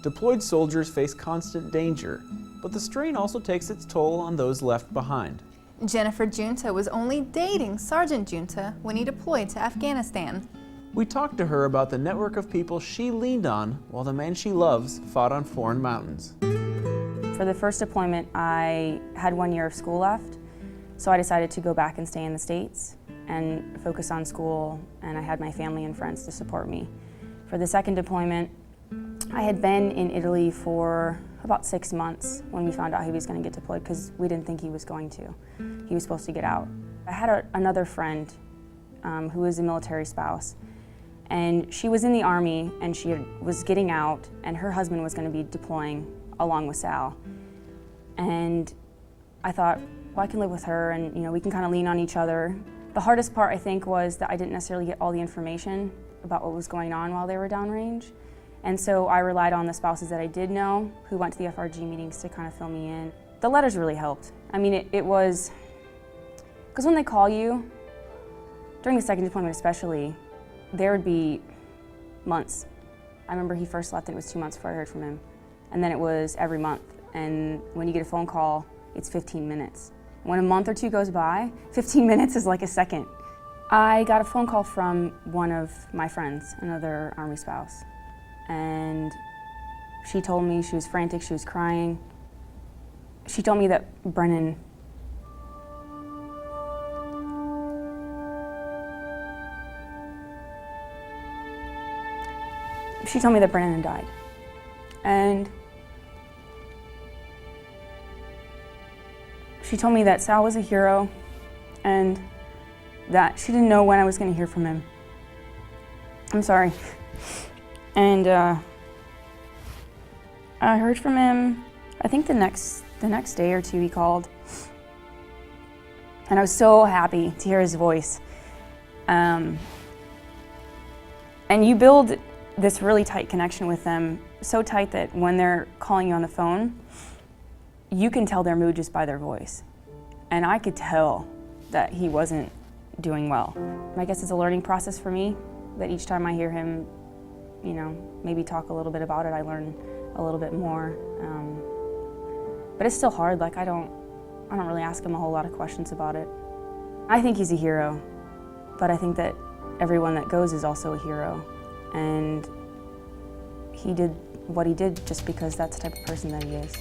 Deployed soldiers face constant danger, but the strain also takes its toll on those left behind. Jennifer Giunta was only dating Sergeant Giunta when he deployed to Afghanistan. We talked to her about the network of people she leaned on while the man she loves fought on foreign mountains. For the first deployment, I had 1 year of school left, so I decided to go back and stay in the States and focus on school, and I had my family and friends to support me. For the second deployment, I had been in Italy for about 6 months when we found out he was going to get deployed, because we didn't think he was going to. He was supposed to get out. I had another friend who was a military spouse, and she was in the Army and she was getting out, and her husband was going to be deploying along with Sal. And I thought, well, I can live with her, and we can kind of lean on each other. The hardest part, I think, was that I didn't necessarily get all the information about what was going on while they were downrange. And so I relied on the spouses that I did know, who went to the FRG meetings to kind of fill me in. The letters really helped. I mean, it was, because when they call you, during the second deployment especially, there would be months. I remember he first left and it was 2 months before I heard from him. And then it was every month. And when you get a phone call, it's 15 minutes. When a month or two goes by, 15 minutes is like a second. I got a phone call from one of my friends, another Army spouse. And she told me she was frantic, she was crying. She told me that Brennan had died. And she told me that Sal was a hero and that she didn't know when I was going to hear from him. I'm sorry. And I heard from him, I think the next day or two he called. And I was so happy to hear his voice. And you build this really tight connection with them, so tight that when they're calling you on the phone, you can tell their mood just by their voice. And I could tell that he wasn't doing well. I guess it's a learning process for me, that each time I hear him, maybe talk a little bit about it, I learn a little bit more. But it's still hard. Like I don't really ask him a whole lot of questions about it. I think he's a hero, but I think that everyone that goes is also a hero. And he did what he did just because that's the type of person that he is.